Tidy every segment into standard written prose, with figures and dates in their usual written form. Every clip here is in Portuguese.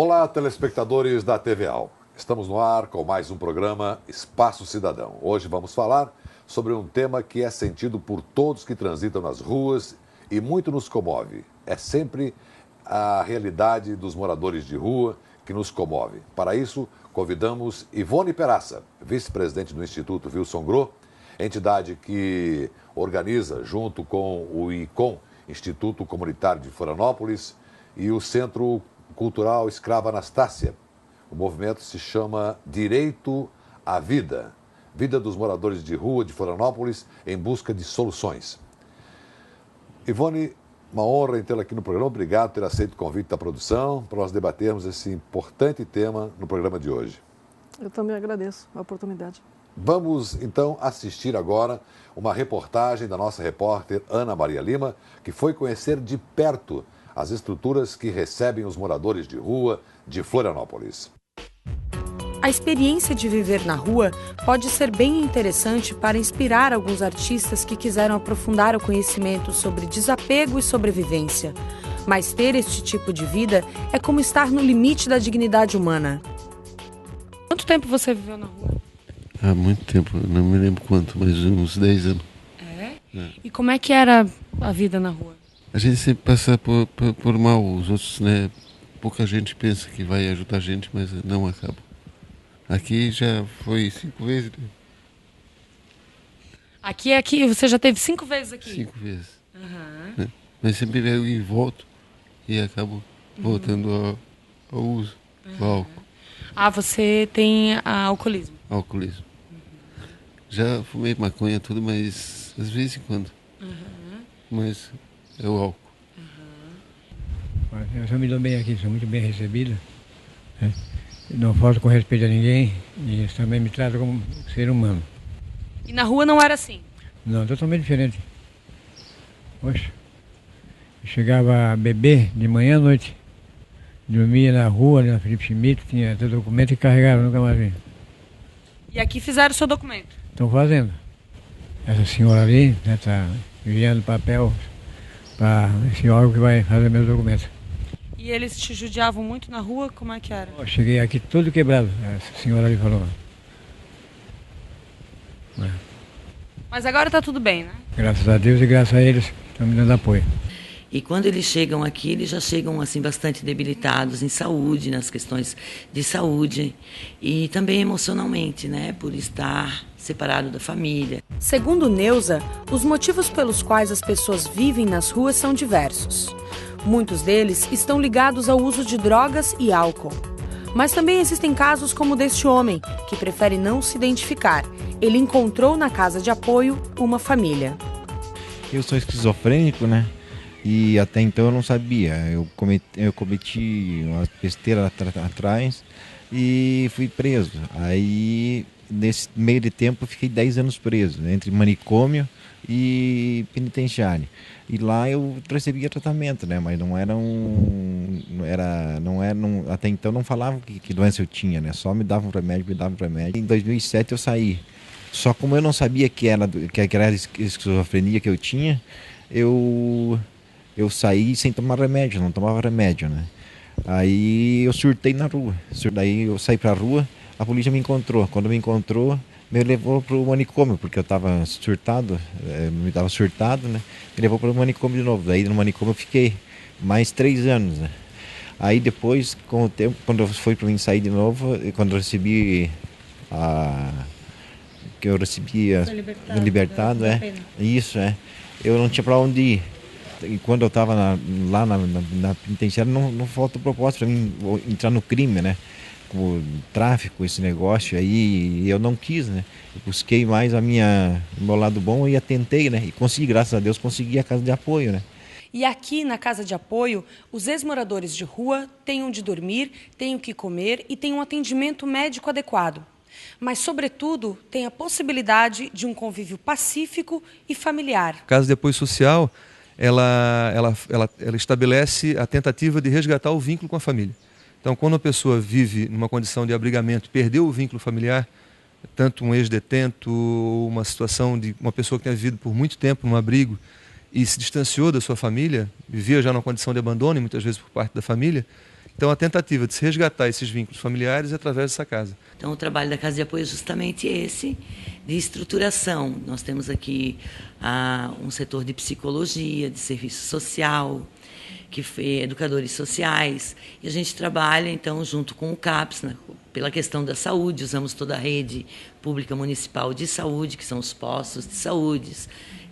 Olá, telespectadores da TVAL. Estamos no ar com mais um programa Espaço Cidadão. Hoje vamos falar sobre um tema que é sentido por todos que transitam nas ruas e muito nos comove. É sempre a realidade dos moradores de rua que nos comove. Para isso, convidamos Ivone Peraça, vice-presidente do Instituto Wilson Groh, entidade que organiza, junto com o ICOM, Instituto Comunitário de Florianópolis, e o Centro Cultural Escrava Anastácia. O movimento se chama Direito à Vida, vida dos moradores de rua de Florianópolis em busca de soluções. Ivone, uma honra em tê-la aqui no programa. Obrigado por ter aceito o convite da produção para nós debatermos esse importante tema no programa de hoje. Eu também agradeço a oportunidade. Vamos, então, assistir agora uma reportagem da nossa repórter Ana Maria Lima, que foi conhecer de perto as estruturas que recebem os moradores de rua de Florianópolis. A experiência de viver na rua pode ser bem interessante para inspirar alguns artistas que quiseram aprofundar o conhecimento sobre desapego e sobrevivência. Mas ter este tipo de vida é como estar no limite da dignidade humana. Quanto tempo você viveu na rua? Há muito tempo, não me lembro quanto, mas uns 10 anos. É? E como é que era a vida na rua? A gente sempre passa por mal, os outros, né? Pouca gente pensa que vai ajudar a gente, mas não acaba. Aqui já foi 5 vezes. Né? Aqui, você já teve 5 vezes aqui? 5 vezes. Uhum. Né? Mas sempre eu e volto e acabo voltando ao uso do álcool. Ah, você tem alcoolismo? Alcoolismo. Já fumei maconha, tudo, mas às vezes em quando. Mas é o álcool. Eu só me dou bem aqui, sou muito bem recebido. Né? Não falto com respeito a ninguém e eles também me tratam como ser humano. E na rua não era assim? Não, totalmente diferente. Poxa, eu chegava a beber de manhã à noite. Dormia na rua, ali na Felipe Schmidt, tinha teu documento e carregava, nunca mais vinha. E aqui fizeram o seu documento? Estão fazendo. Essa senhora ali está enviando papel para esse órgão que vai fazer meus documentos. E eles te judiavam muito na rua? Como é que era? Eu cheguei aqui todo quebrado, essa senhora ali falou. Mas agora está tudo bem, né? Graças a Deus e graças a eles estão me dando apoio. E quando eles chegam aqui, eles já chegam assim bastante debilitados em saúde, nas questões de saúde e também emocionalmente, né, por estar separado da família. Segundo Neuza, os motivos pelos quais as pessoas vivem nas ruas são diversos. Muitos deles estão ligados ao uso de drogas e álcool. Mas também existem casos como o deste homem, que prefere não se identificar. Ele encontrou na casa de apoio uma família. Eu sou esquizofrênico, né? E até então eu não sabia. Eu cometi uma besteira atrás e fui preso. Aí, nesse meio de tempo, eu fiquei 10 anos preso, né? Entre manicômio e penitenciário. E lá eu recebia tratamento, né? Mas até então não falavam que doença eu tinha, né? Só me davam remédio. Em 2007 eu saí. Só como eu não sabia que era esquizofrenia que eu tinha, eu saí sem tomar remédio, não tomava remédio, né? Aí eu surtei na rua. Daí eu saí pra rua, a polícia me encontrou. Quando me encontrou, me levou pro manicômio, porque eu estava surtado, né? Me levou pro manicômio de novo. Daí no manicômio eu fiquei mais 3 anos, né? Aí depois, com o tempo, quando foi para mim sair de novo, quando eu recebi libertado, eu não tinha para onde ir. E quando eu estava lá na penitenciária, não faltou proposta para mim entrar no crime, né? Com o tráfico, esse negócio aí, eu não quis, né? Eu busquei mais o meu lado bom e atentei, né? E consegui, graças a Deus, consegui a casa de apoio, né? E aqui na casa de apoio, os ex-moradores de rua têm onde dormir, têm o que comer e têm um atendimento médico adequado. Mas, sobretudo, tem a possibilidade de um convívio pacífico e familiar. A casa de apoio social, ela estabelece a tentativa de resgatar o vínculo com a família. Então, quando a pessoa vive numa condição de abrigamento, perdeu o vínculo familiar, tanto um ex-detento, uma situação de uma pessoa que tenha vivido por muito tempo num abrigo e se distanciou da sua família, vivia já numa condição de abandono, e muitas vezes por parte da família, Então, a tentativa de se resgatar esses vínculos familiares é através dessa casa. Então, o trabalho da Casa de Apoio é justamente esse, de estruturação. Nós temos aqui um setor de psicologia, de serviço social, educadores sociais, e a gente trabalha, então, junto com o CAPS, pela questão da saúde, usamos toda a rede pública municipal de saúde, que são os postos de saúde,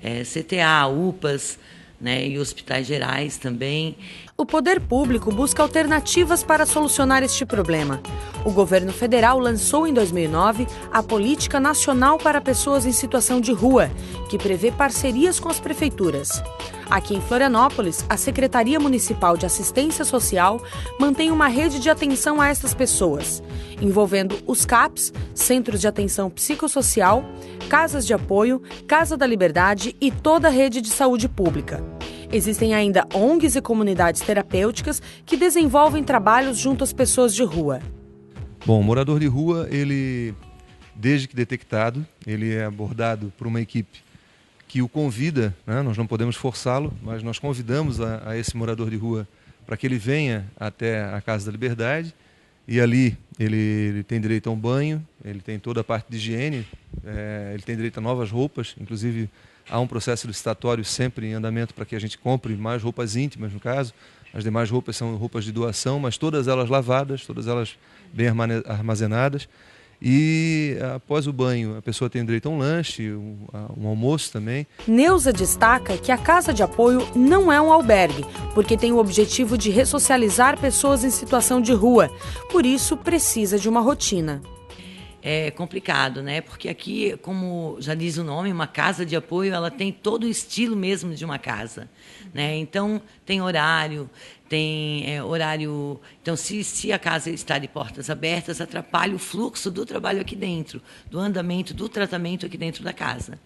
CTA, UPAs, e hospitais gerais também. O poder público busca alternativas para solucionar este problema. O governo federal lançou em 2009 a Política Nacional para Pessoas em Situação de Rua, que prevê parcerias com as prefeituras. Aqui em Florianópolis, a Secretaria Municipal de Assistência Social mantém uma rede de atenção a estas pessoas, envolvendo os CAPs, Centros de Atenção Psicossocial, Casas de Apoio, Casa da Liberdade e toda a rede de saúde pública. Existem ainda ONGs e comunidades terapêuticas que desenvolvem trabalhos junto às pessoas de rua. Bom, o morador de rua, ele, desde que detectado, ele é abordado por uma equipe que o convida, nós não podemos forçá-lo, mas nós convidamos a esse morador de rua para que ele venha até a Casa da Liberdade, e ali ele tem direito a um banho, ele tem toda a parte de higiene, ele tem direito a novas roupas, inclusive há um processo licitatório sempre em andamento para que a gente compre mais roupas íntimas, no caso. As demais roupas são roupas de doação, mas todas elas lavadas, todas elas bem armazenadas. E após o banho, a pessoa tem direito a um lanche, um almoço também. Neuza destaca que a Casa de Apoio não é um albergue, porque tem o objetivo de ressocializar pessoas em situação de rua. Por isso, precisa de uma rotina. É complicado, porque aqui, como já diz o nome, uma casa de apoio, ela tem todo o estilo mesmo de uma casa, Então, tem horário, Então, se a casa está de portas abertas, atrapalha o fluxo do trabalho aqui dentro, do andamento, do tratamento aqui dentro da casa.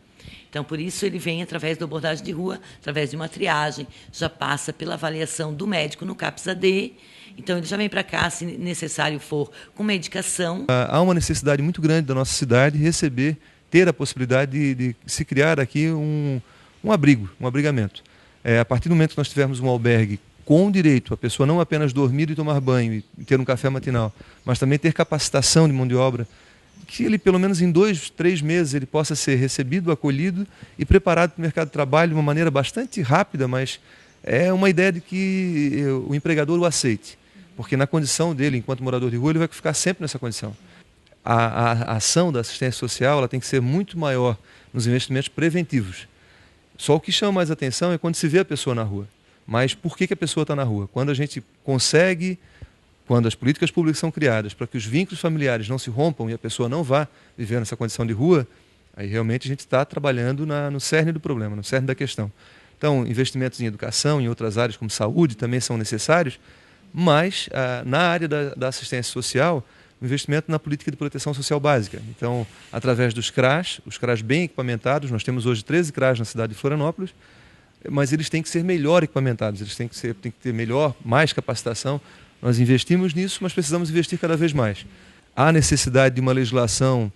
Então, por isso, ele vem através da abordagem de rua, através de uma triagem, já passa pela avaliação do médico no CAPS-AD. Então, ele já vem para cá, se necessário for, com medicação. Há uma necessidade muito grande da nossa cidade ter a possibilidade de se criar aqui um abrigo, um abrigamento. A partir do momento que nós tivermos um albergue com direito a pessoa não apenas dormir e tomar banho e ter um café matinal, mas também ter capacitação de mão de obra, que ele, pelo menos em 2, 3 meses, ele possa ser recebido, acolhido e preparado para o mercado de trabalho de uma maneira bastante rápida, mas é uma ideia de que o empregador o aceite, porque na condição dele, enquanto morador de rua, ele vai ficar sempre nessa condição. A ação da assistência social ela tem que ser muito maior nos investimentos preventivos. Só o que chama mais atenção é quando se vê a pessoa na rua. Mas por que a pessoa está na rua? Quando a gente consegue, quando as políticas públicas são criadas para que os vínculos familiares não se rompam e a pessoa não vá viver nessa condição de rua, aí realmente a gente está trabalhando no cerne do problema, no cerne da questão. Então, investimentos em educação, em outras áreas como saúde também são necessários, mas na área da assistência social, o investimento na política de proteção social básica. Então, através dos CRAs, os CRAs bem equipamentados, nós temos hoje 13 CRAs na cidade de Florianópolis, mas eles têm que ser melhor equipamentados, eles têm que ter mais capacitação. Nós investimos nisso, mas precisamos investir cada vez mais. Há necessidade de uma legislação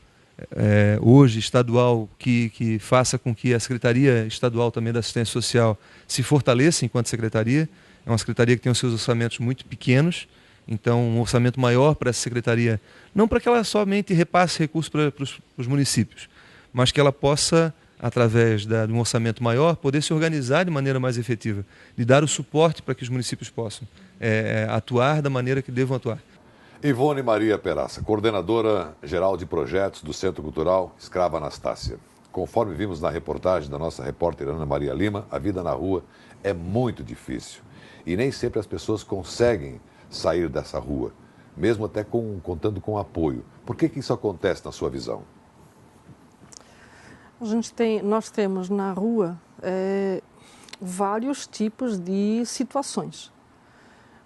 hoje estadual que faça com que a Secretaria Estadual também da Assistência Social se fortaleça enquanto secretaria. É uma secretaria que tem os seus orçamentos muito pequenos, então um orçamento maior para essa secretaria, não para que ela somente repasse recursos para os municípios, mas que ela possa, através de um orçamento maior, poder se organizar de maneira mais efetiva, de dar o suporte para que os municípios possam atuar da maneira que devam atuar. Ivone Maria Peraça, coordenadora geral de projetos do Centro Cultural Escrava Anastácia. Conforme vimos na reportagem da nossa repórter Ana Maria Lima, a vida na rua é muito difícil e nem sempre as pessoas conseguem sair dessa rua, mesmo até contando com apoio. Por que isso acontece na sua visão? Nós temos na rua vários tipos de situações.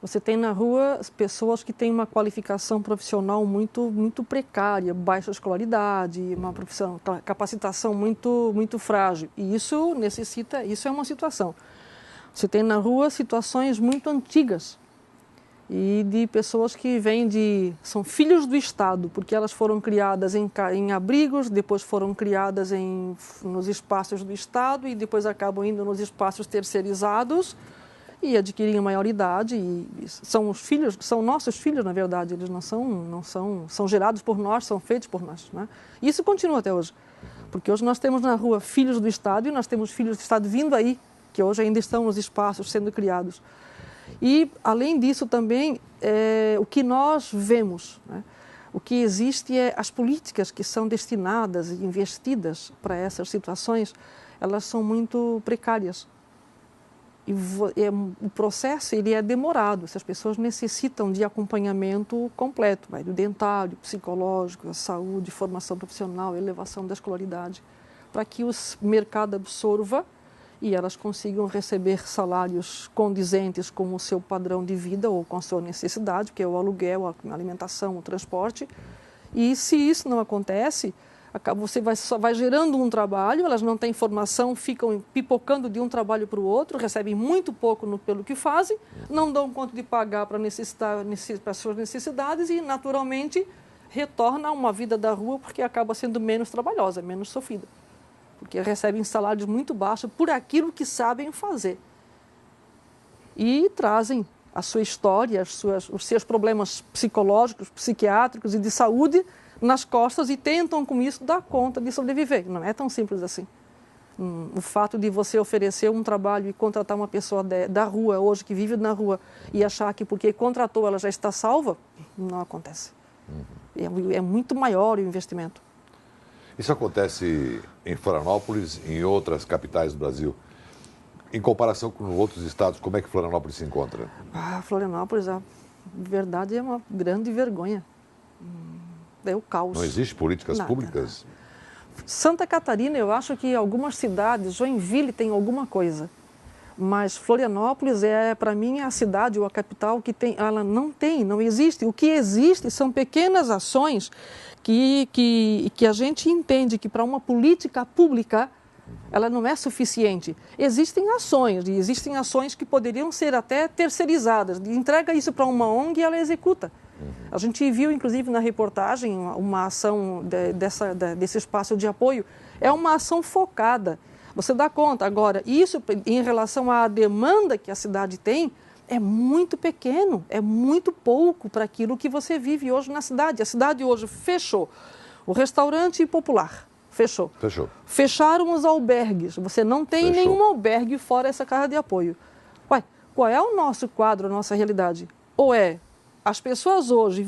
Você tem na rua pessoas que têm uma qualificação profissional muito precária, baixa escolaridade, uma capacitação muito frágil. E isso é uma situação. Você tem na rua situações muito antigas e de pessoas que são filhos do Estado, porque elas foram criadas em abrigos, depois foram criadas nos espaços do Estado e depois acabam indo nos espaços terceirizados e adquirem a maioridade, e são os filhos, são nossos filhos, na verdade, eles são gerados por nós, são feitos por nós, né? E isso continua até hoje, porque hoje nós temos na rua filhos do Estado e nós temos filhos do Estado vindo aí, que hoje ainda estão nos espaços sendo criados. E, além disso, também, o que nós vemos, né? O que existe é as políticas que são destinadas e investidas para essas situações, elas são muito precárias. E o processo ele é demorado, essas pessoas necessitam de acompanhamento completo, do dentário, psicológico, saúde, formação profissional, elevação da escolaridade, para que o mercado absorva e elas consigam receber salários condizentes com o seu padrão de vida ou com a sua necessidade, que é o aluguel, a alimentação, o transporte. E se isso não acontece, você só vai gerando um trabalho, elas não têm formação, ficam pipocando de um trabalho para o outro, recebem muito pouco pelo que fazem, não dão conta de pagar para as suas necessidades e, naturalmente, retorna a uma vida da rua porque acaba sendo menos trabalhosa, menos sofrida. Porque recebem salários muito baixos por aquilo que sabem fazer. E trazem a sua história, os seus problemas psicológicos, psiquiátricos e de saúde nas costas e tentam com isso dar conta de sobreviver. Não é tão simples assim. O fato de você oferecer um trabalho e contratar uma pessoa da rua hoje, que vive na rua, e achar que porque contratou ela já está salva, não acontece. É muito maior o investimento. Isso acontece em Florianópolis e em outras capitais do Brasil. Em comparação com outros estados, como é que Florianópolis se encontra? Florianópolis, a verdade, é uma grande vergonha. É o caos. Não existe políticas públicas? Santa Catarina, eu acho que algumas cidades, Joinville tem alguma coisa. Mas Florianópolis para mim, a cidade ou a capital que tem, ela não existe. O que existe são pequenas ações que a gente entende que para uma política pública ela não é suficiente. Existem ações que poderiam ser até terceirizadas. Entrega isso para uma ONG e ela executa. A gente viu, inclusive, na reportagem, uma ação desse espaço de apoio. É uma ação focada. Você dá conta. Agora, isso em relação à demanda que a cidade tem, é muito pequeno, é muito pouco para aquilo que você vive hoje na cidade. A cidade hoje fechou. O restaurante popular fechou. Fecharam os albergues. Você não tem nenhum albergue fora essa casa de apoio. Qual é o nosso quadro, a nossa realidade? Ou as pessoas hoje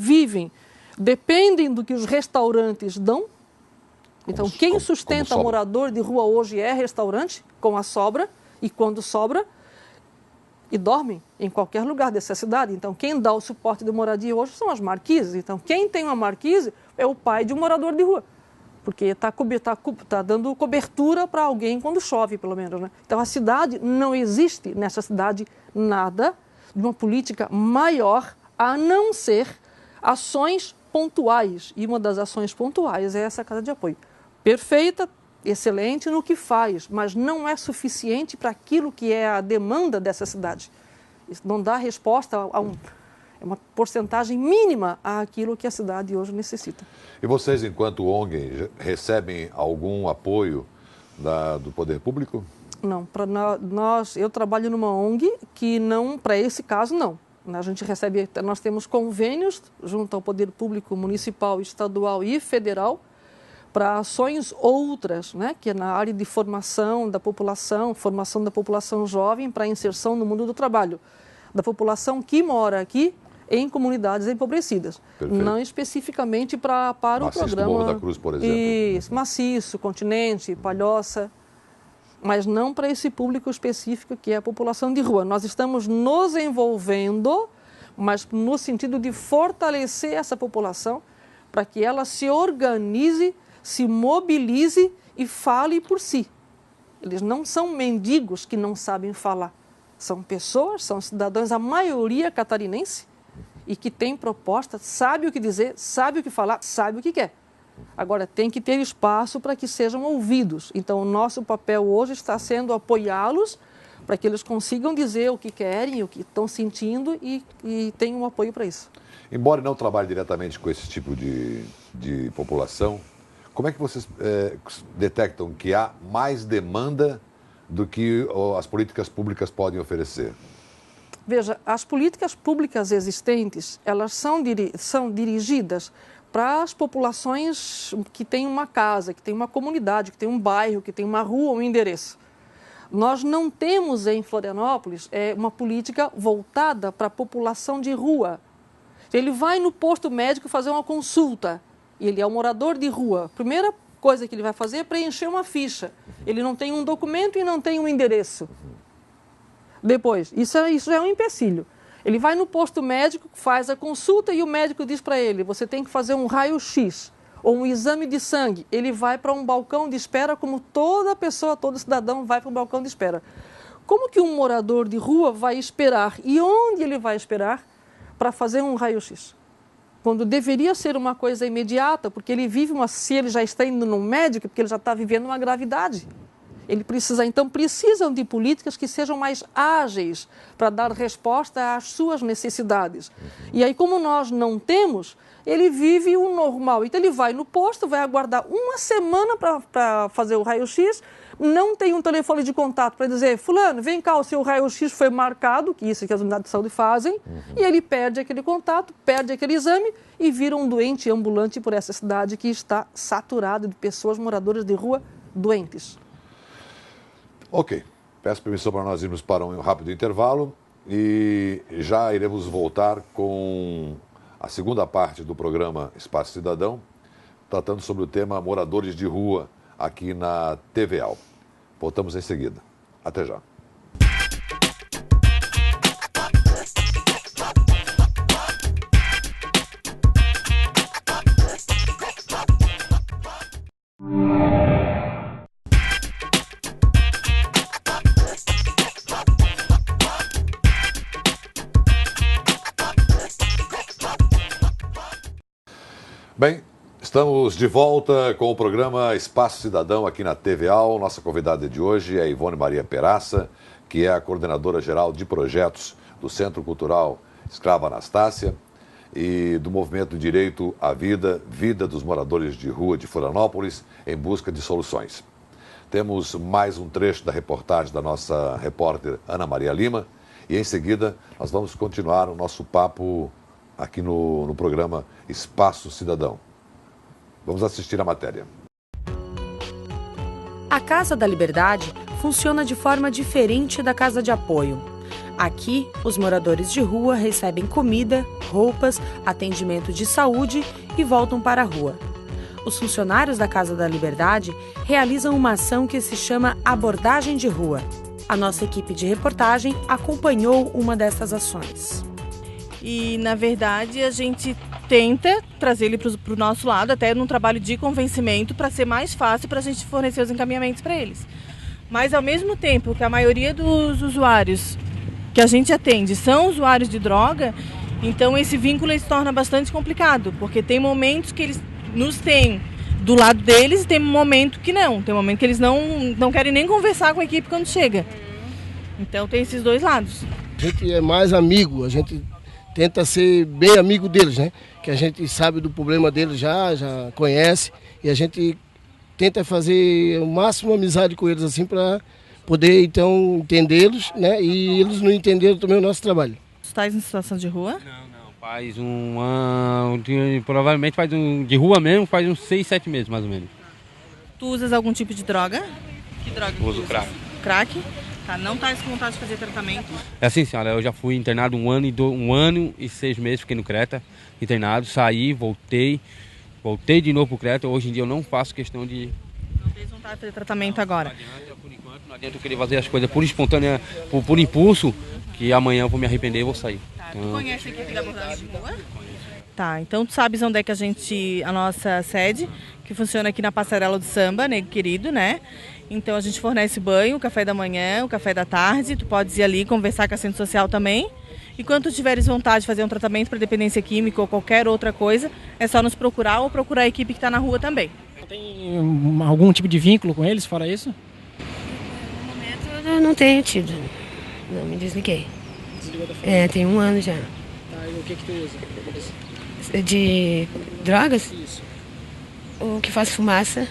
dependem do que os restaurantes dão. Então, quem sustenta morador de rua hoje é restaurante, com a sobra, e quando sobra, e dormem em qualquer lugar dessa cidade. Então, quem dá o suporte de moradia hoje são as marquises. Então, quem tem uma marquise é o pai de um morador de rua, porque está dando cobertura para alguém quando chove, pelo menos, né? Então, a cidade, não existe nessa cidade nada de uma política maior a não ser ações pontuais. E uma das ações pontuais é essa casa de apoio. Perfeita, excelente no que faz, mas não é suficiente para aquilo que é a demanda dessa cidade. Isso não dá resposta é uma porcentagem mínima àquilo que a cidade hoje necessita. E vocês, enquanto ONG, recebem algum apoio do poder público? Não, eu trabalho numa ONG que não, para esse caso, não. Nós temos convênios junto ao poder público municipal, estadual e federal para ações outras, né, que é na área de formação da população jovem para inserção no mundo do trabalho, da população que mora aqui em comunidades empobrecidas. Perfeito. Não especificamente para o programa... Morro da Cruz, por exemplo. Isso, Maciço, Continente, Palhoça, mas não para esse público específico que é a população de rua. Nós estamos nos envolvendo, mas no sentido de fortalecer essa população para que ela se organize, se mobilize e fale por si. Eles não são mendigos que não sabem falar. São pessoas, são cidadãos, a maioria catarinense, e que tem proposta, sabe o que dizer, sabe o que falar, sabe o que quer. Agora, tem que ter espaço para que sejam ouvidos. Então, o nosso papel hoje está sendo apoiá-los para que eles consigam dizer o que querem, o que estão sentindo e tenham um apoio para isso. Embora não trabalhe diretamente com esse tipo de população, como é que vocês detectam que há mais demanda do que as políticas públicas podem oferecer? Veja, as políticas públicas existentes, elas são dirigidas para as populações que têm uma casa, que têm uma comunidade, que têm um bairro, que têm uma rua, um endereço. Nós não temos em Florianópolis uma política voltada para a população de rua. Ele vai no posto médico fazer uma consulta, ele é um morador de rua. A primeira coisa que ele vai fazer é preencher uma ficha. Ele não tem um documento e não tem um endereço. Depois, isso já é um empecilho. Ele vai no posto médico, faz a consulta e o médico diz para ele, você tem que fazer um raio-x ou um exame de sangue. Ele vai para um balcão de espera, como toda pessoa, todo cidadão vai para um balcão de espera. Como que um morador de rua vai esperar? E onde ele vai esperar para fazer um raio-x? Quando deveria ser uma coisa imediata, porque ele vive se ele já está indo no médico, porque ele já está vivendo uma gravidade. Precisam de políticas que sejam mais ágeis para dar resposta às suas necessidades. E aí, como nós não temos, ele vive o normal. Então, ele vai no posto, vai aguardar uma semana para fazer o raio-x, não tem um telefone de contato para dizer, fulano, vem cá, o seu raio-x foi marcado, que isso que as unidades de saúde fazem, e ele perde aquele contato, perde aquele exame e vira um doente ambulante por essa cidade que está saturada de pessoas moradoras de rua doentes. Ok, peço permissão para nós irmos para um rápido intervalo e já iremos voltar com a segunda parte do programa Espaço Cidadão, tratando sobre o tema moradores de rua aqui na TVAL. Voltamos em seguida. Até já. Bem, estamos de volta com o programa Espaço Cidadão aqui na TVAL. Nossa convidada de hoje é Ivone Maria Peraça, que é a coordenadora-geral de projetos do Centro Cultural Escrava Anastácia e do Movimento Direito à Vida dos Moradores de Rua de Florianópolis, em busca de soluções. Temos mais um trecho da reportagem da nossa repórter Ana Maria Lima e, em seguida, nós vamos continuar o nosso papo aqui no programa Espaço Cidadão. Vamos assistir a matéria. A Casa da Liberdade funciona de forma diferente da Casa de Apoio. Aqui, os moradores de rua recebem comida, roupas, atendimento de saúde e voltam para a rua. Os funcionários da Casa da Liberdade realizam uma ação que se chama Abordagem de Rua. A nossa equipe de reportagem acompanhou uma dessas ações. E, na verdade, a gente tenta trazer ele para o nosso lado, até num trabalho de convencimento, para ser mais fácil para a gente fornecer os encaminhamentos para eles. Mas, ao mesmo tempo que a maioria dos usuários que a gente atende são usuários de droga, então esse vínculo se torna bastante complicado, porque tem momentos que eles nos têm do lado deles e tem momento que não. Tem momento que eles não querem nem conversar com a equipe quando chega. Então tem esses dois lados. A gente é mais amigo, a gente tenta ser bem amigo deles, né? Que a gente sabe do problema deles já conhece, e a gente tenta fazer o máximo amizade com eles assim para poder então entendê-los, né? E eles não entenderam também o nosso trabalho. Tu estás em situação de rua? Não, faz provavelmente faz de rua mesmo, faz uns 6, 7 meses mais ou menos. Tu usas algum tipo de droga? Que droga tu Uso crack. Crack? Tá, não estás com vontade de fazer tratamento? É assim, senhora, eu já fui internado 1 ano e 6 meses, fiquei no Creta, internado, saí, voltei de novo pro Creta. Hoje em dia eu não faço questão de... Não tens vontade de fazer tratamento agora? Não adianta, por enquanto, não adianta eu querer fazer as coisas por espontânea, por impulso, que amanhã eu vou me arrepender e vou sair. Tá, tu conhece a equipe da abordagem de rua? Tá, então tu sabes onde é que a nossa sede, que funciona aqui na Passarela do Samba, Nego Querido, né? Então a gente fornece banho, o café da manhã, o café da tarde, tu podes ir ali conversar com a Centro Social também. E quando tu tiveres vontade de fazer um tratamento para dependência química ou qualquer outra coisa, é só nos procurar ou procurar a equipe que está na rua também. Tem algum tipo de vínculo com eles, fora isso? No momento eu não tenho tido, não me desliguei. Desligou da família? Tem 1 ano já. Tá, e o que tu usa? De drogas? Isso. O que faz fumaça.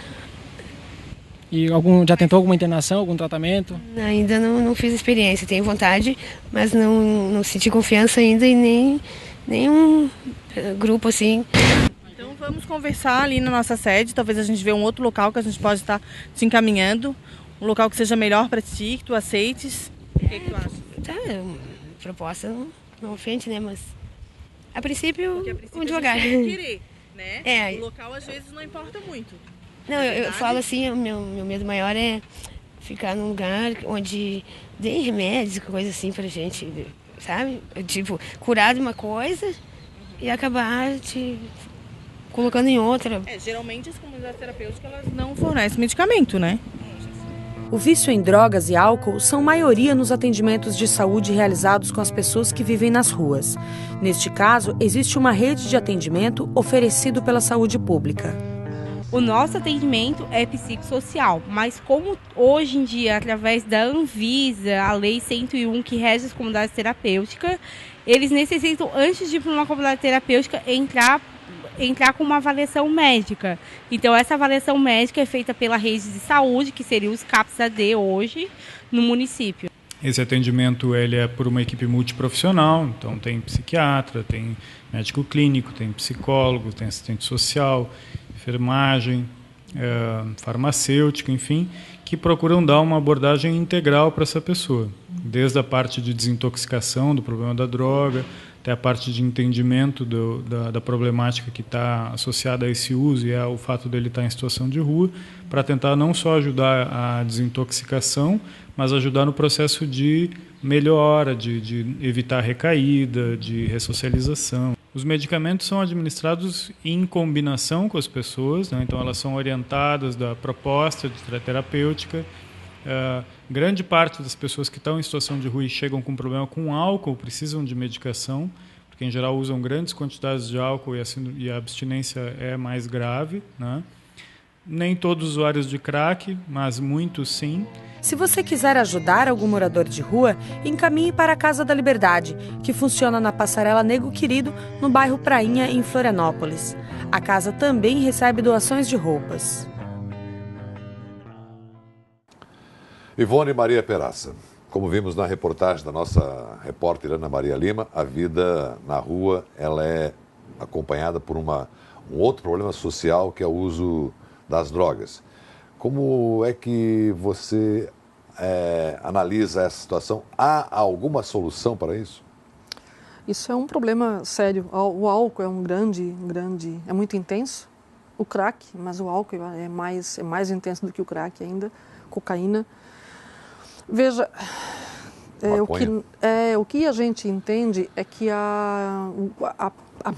E já tentou alguma internação, algum tratamento? Ainda não fiz experiência, tenho vontade, mas não senti confiança ainda em nenhum grupo assim. Então vamos conversar ali na nossa sede, talvez a gente vê um outro local que a gente pode estar te encaminhando, um local que seja melhor para ti, que tu aceites. O que tu acha? Tá, proposta não ofende, né, mas a princípio um devagar. A gente tem que querer, né? É. O local às vezes não importa muito. Não, eu falo assim, o meu medo maior é ficar num lugar onde dê remédios, coisa assim pra gente, sabe? Tipo, curar de uma coisa e acabar te colocando em outra. Geralmente as comunidades terapêuticas elas não fornecem medicamento, né? O vício em drogas e álcool são maioria nos atendimentos de saúde realizados com as pessoas que vivem nas ruas. Neste caso, existe uma rede de atendimento oferecido pela saúde pública. O nosso atendimento é psicossocial, mas como hoje em dia, através da Anvisa, a Lei 101 que rege as comunidades terapêuticas, eles necessitam, antes de ir para uma comunidade terapêutica, entrar com uma avaliação médica. Então, essa avaliação médica é feita pela rede de saúde, que seria os CAPS-AD hoje, no município. Esse atendimento ele é por uma equipe multiprofissional, então tem psiquiatra, tem médico clínico, tem psicólogo, tem assistente social, enfermagem, farmacêutica, enfim, que procuram dar uma abordagem integral para essa pessoa, desde a parte de desintoxicação do problema da droga, até a parte de entendimento da problemática que está associada a esse uso e ao fato dele estar em situação de rua, para tentar não só ajudar a desintoxicação, mas ajudar no processo de melhora, de evitar recaída, de ressocialização. Os medicamentos são administrados em combinação com as pessoas, né? Então elas são orientadas da proposta de terapêutica. Grande parte das pessoas que estão em situação de rua e chegam com problema com álcool precisam de medicação, porque em geral usam grandes quantidades de álcool e a abstinência é mais grave, né? Nem todos os usuários de crack, mas muitos sim. Se você quiser ajudar algum morador de rua, encaminhe para a Casa da Liberdade, que funciona na Passarela Nego Querido, no bairro Prainha, em Florianópolis. A casa também recebe doações de roupas. Ivone Maria Peraça, como vimos na reportagem da nossa repórter Ana Maria Lima, a vida na rua ela é acompanhada por um outro problema social, que é o uso das drogas. Como é que você analisa essa situação? Há alguma solução para isso? Isso é um problema sério. O álcool é é muito intenso. O crack, mas o álcool é mais intenso do que o crack ainda. Cocaína. Veja, o que a gente entende é que a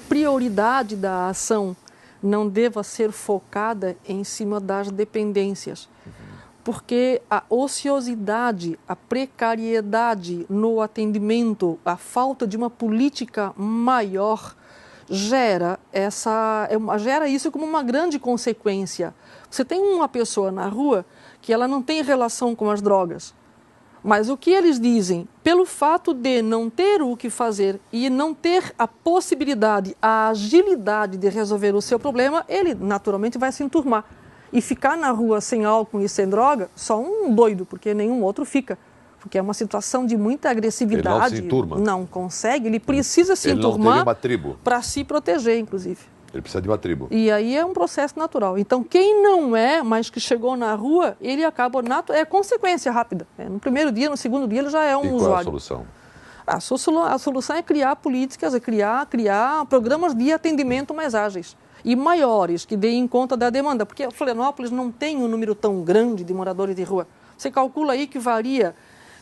prioridade da ação não deva ser focada em cima das dependências, porque a ociosidade, a precariedade no atendimento, a falta de uma política maior gera isso como uma grande consequência. Você tem uma pessoa na rua que ela não tem relação com as drogas, mas o que eles dizem, pelo fato de não ter o que fazer e não ter a possibilidade, a agilidade de resolver o seu problema, ele naturalmente vai se enturmar. E ficar na rua sem álcool e sem droga, só um doido, porque nenhum outro fica. Porque é uma situação de muita agressividade. Ele não se enturma. Não consegue, ele precisa se enturmar para se proteger, inclusive. Ele precisa de uma tribo. E aí é um processo natural. Então, quem não é, mas que chegou na rua, ele acaba... É consequência rápida. No primeiro dia, no segundo dia, ele já é um usuário. Qual é a solução? A solução é criar políticas, criar programas de atendimento mais ágeis e maiores, que deem conta da demanda. Porque Florianópolis não tem um número tão grande de moradores de rua. Você calcula aí que varia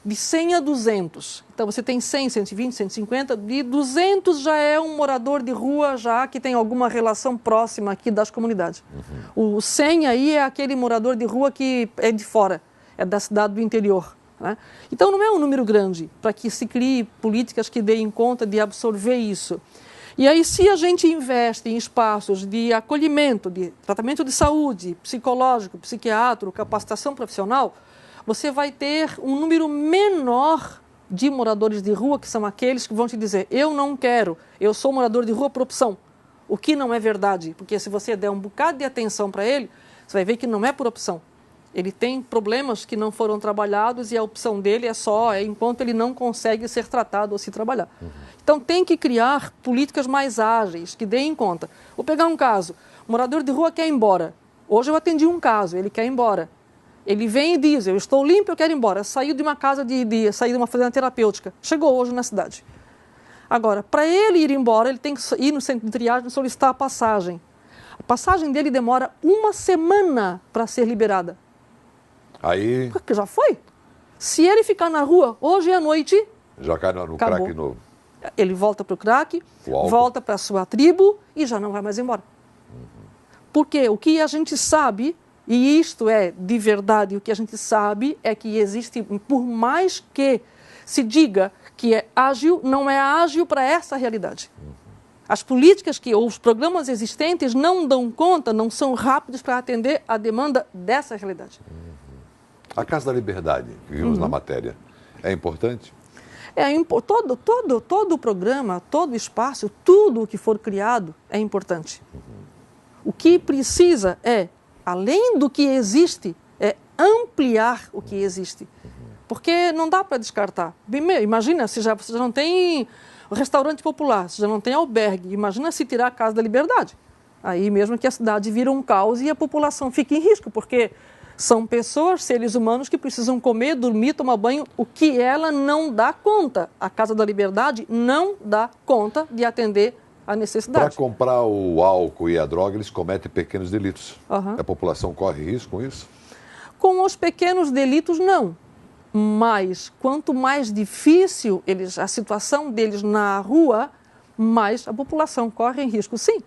de 100 a 200. Então, você tem 100, 120, 150. De 200 já é um morador de rua já que tem alguma relação próxima aqui das comunidades. O 100 aí é aquele morador de rua que é de fora, é da cidade do interior, né? Então, não é um número grande para que se crie políticas que deem conta de absorver isso. E aí, se a gente investe em espaços de acolhimento, de tratamento de saúde, psicológico, psiquiátrico, capacitação profissional, você vai ter um número menor de moradores de rua, que são aqueles que vão te dizer, eu não quero, eu sou morador de rua por opção. O que não é verdade, porque se você der um bocado de atenção para ele, você vai ver que não é por opção. Ele tem problemas que não foram trabalhados e a opção dele é enquanto ele não consegue ser tratado ou se trabalhar. Então tem que criar políticas mais ágeis, que deem conta. Vou pegar um caso, o morador de rua quer ir embora. Hoje eu atendi um caso, ele quer ir embora. Ele vem e diz, eu estou limpo, eu quero ir embora. Saiu de uma casa saiu de uma fazenda terapêutica, chegou hoje na cidade. Agora, para ele ir embora, ele tem que ir no centro de triagem e solicitar a passagem. A passagem dele demora 1 semana para ser liberada. Aí... Porque já foi. Se ele ficar na rua hoje à noite... Já cai no crack novo. Ele volta para o crack, volta para a sua tribo e já não vai mais embora. Porque o que a gente sabe, e isto é de verdade, o que a gente sabe é que existe, por mais que se diga que é ágil, não é ágil para essa realidade. As políticas ou os programas existentes não dão conta, não são rápidos para atender a demanda dessa realidade. A Casa da Liberdade, que vimos na matéria, é importante? Todo o programa, todo o espaço, tudo o que for criado é importante. O que precisa além do que existe, é ampliar o que existe. Porque não dá para descartar. Imagina, você já não tem restaurante popular, você já não tem albergue, imagina se tirar a Casa da Liberdade. Aí mesmo que a cidade vira um caos e a população fica em risco, porque são pessoas, seres humanos que precisam comer, dormir, tomar banho, o que ela não dá conta. A Casa da Liberdade não dá conta de atender a necessidade. Para comprar o álcool e a droga, eles cometem pequenos delitos. A população corre risco com isso? Com os pequenos delitos, não. Mas quanto mais difícil a situação deles na rua, mais a população corre em risco, sim.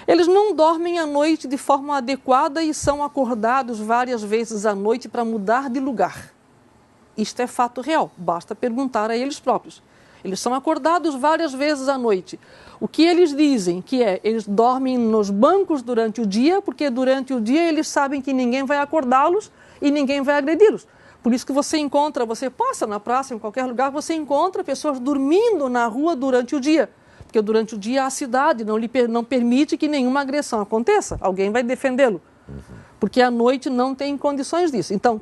Eles não dormem à noite de forma adequada e são acordados várias vezes à noite para mudar de lugar. Isto é fato real, basta perguntar a eles próprios. Eles são acordados várias vezes à noite. O que eles dizem eles dormem nos bancos durante o dia, porque durante o dia eles sabem que ninguém vai acordá-los e ninguém vai agredi-los. Por isso que você passa na praça, em qualquer lugar, você encontra pessoas dormindo na rua durante o dia. Porque durante o dia a cidade não permite que nenhuma agressão aconteça. Alguém vai defendê-lo. Porque à noite não tem condições disso. Então,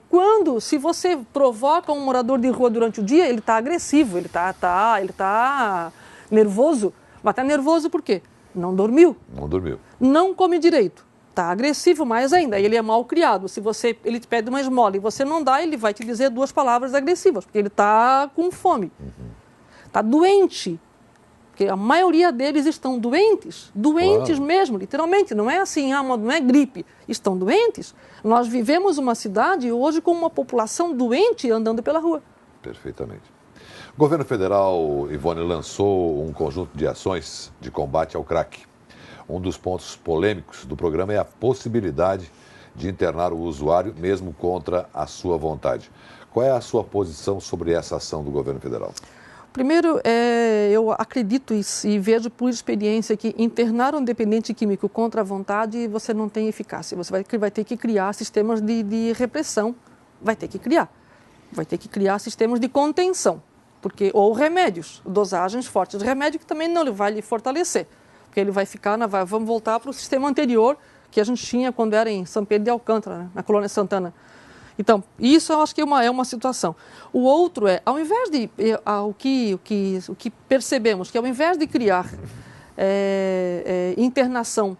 se você provoca um morador de rua durante o dia, ele está agressivo, ele está nervoso. Mas está nervoso por quê? Não dormiu. Não dormiu. Não come direito. Está agressivo mais ainda. Ele é mal criado. Se ele te pede uma esmola e você não dá, ele vai te dizer 2 palavras agressivas, porque ele está com fome. Está doente. Porque a maioria deles estão doentes. Doentes mesmo, literalmente. Não é assim, não é gripe. Estão doentes. Nós vivemos uma cidade hoje com uma população doente andando pela rua. Perfeitamente. O governo federal, Ivone, lançou um conjunto de ações de combate ao crack. Um dos pontos polêmicos do programa é a possibilidade de internar o usuário, mesmo contra a sua vontade. Qual é a sua posição sobre essa ação do governo federal? Primeiro, eu acredito e vejo por experiência que internar um dependente químico contra a vontade você não tem eficácia. Você vai ter que criar sistemas de repressão. Vai ter que criar sistemas de contenção. Ou remédios, dosagens fortes de remédio que também não vai lhe fortalecer. Porque ele vai ficar, vamos voltar para o sistema anterior que a gente tinha quando era em São Pedro de Alcântara, né, na Colônia Santana. Então, isso eu acho que é uma situação. O outro ao invés de... O que percebemos, que ao invés de criar internação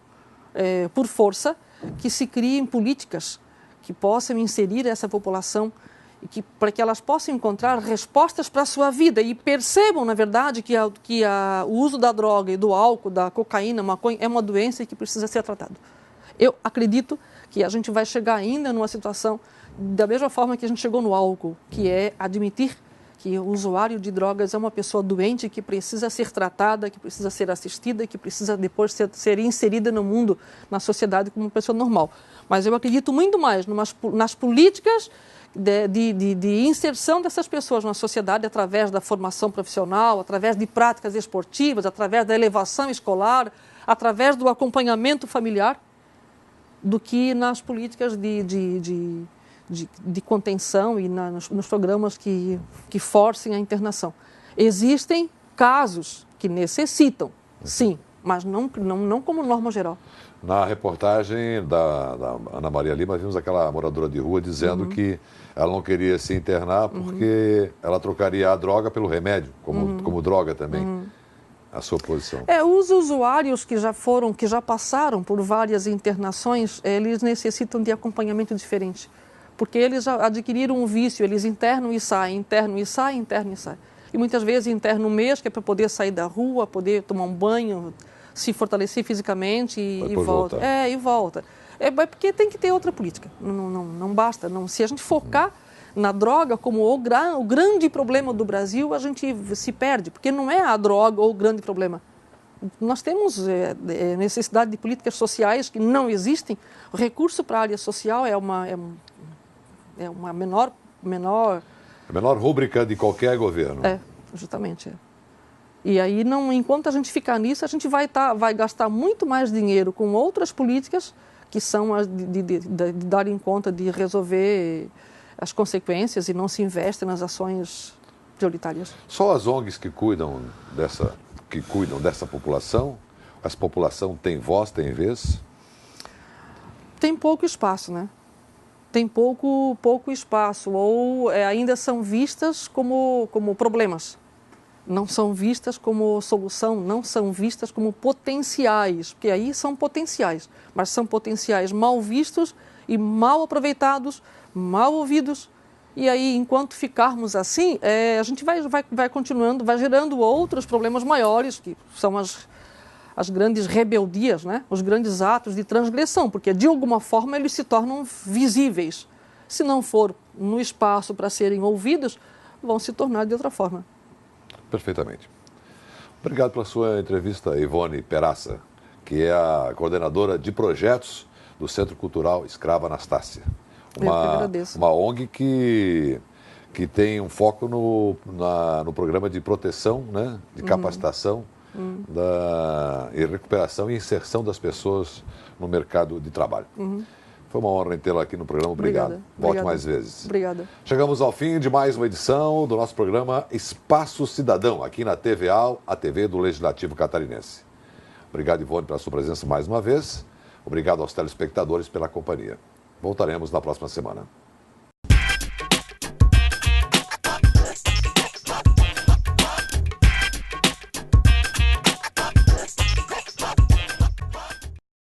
por força, que se criem políticas que possam inserir essa população para que elas possam encontrar respostas para a sua vida e percebam, na verdade, que o uso da droga e do álcool, da cocaína, maconha, é uma doença que precisa ser tratada. Eu acredito que a gente vai chegar ainda numa situação da mesma forma que a gente chegou no álcool, que é admitir que o usuário de drogas é uma pessoa doente que precisa ser tratada, que precisa ser assistida, que precisa depois ser inserida no mundo, na sociedade como uma pessoa normal. Mas eu acredito muito mais nas políticas de inserção dessas pessoas na sociedade através da formação profissional, através de práticas esportivas, através da elevação escolar, através do acompanhamento familiar, do que nas políticas de contenção e nos programas que forcem a internação. Existem casos que necessitam, sim, mas não como norma geral. Na reportagem da Ana Maria Lima, vimos aquela moradora de rua dizendo que ela não queria se internar porque ela trocaria a droga pelo remédio, como droga também. A sua posição? Os usuários que já passaram por várias internações, eles necessitam de acompanhamento diferente. Porque eles já adquiriram um vício, eles internam e saem, internam e saem, internam e saem. E muitas vezes internam um mês, que é para poder sair da rua, poder tomar um banho, se fortalecer fisicamente e volta. E volta. É porque tem que ter outra política. Não basta. Se a gente focar na droga como o grande problema do Brasil, a gente se perde, porque não é a droga o grande problema. Nós temos necessidade de políticas sociais que não existem. O recurso para a área social é uma menor... A menor rúbrica de qualquer governo. Justamente. E aí, enquanto a gente ficar nisso, a gente vai gastar muito mais dinheiro com outras políticas que são as de darem conta de resolver as consequências e não se investe nas ações prioritárias. Só as ONGs que cuidam dessa população? Essa população tem voz, tem vez? Tem pouco espaço, né? Tem pouco espaço, ou ainda são vistas como problemas. Não são vistas como solução, não são vistas como potenciais, porque aí são potenciais, mas são potenciais mal vistos e mal aproveitados, mal ouvidos. E aí, enquanto ficarmos assim, a gente vai continuando, vai gerando outros problemas maiores, que são as grandes rebeldias, né? Os grandes atos de transgressão, porque de alguma forma eles se tornam visíveis. Se não for no espaço para serem ouvidos, vão se tornar de outra forma. Perfeitamente. Obrigado pela sua entrevista, Ivone Peraça, que é a coordenadora de projetos do Centro Cultural Escrava Anastácia. Uma ONG que tem um foco no programa de proteção, né, de capacitação e recuperação e inserção das pessoas no mercado de trabalho. Foi uma honra tê-la aqui no programa. Obrigado. Volte mais vezes. Obrigada. Chegamos ao fim de mais uma edição do nosso programa Espaço Cidadão, aqui na TVA, a TV do Legislativo Catarinense. Obrigado, Ivone, pela sua presença mais uma vez. Obrigado aos telespectadores pela companhia. Voltaremos na próxima semana.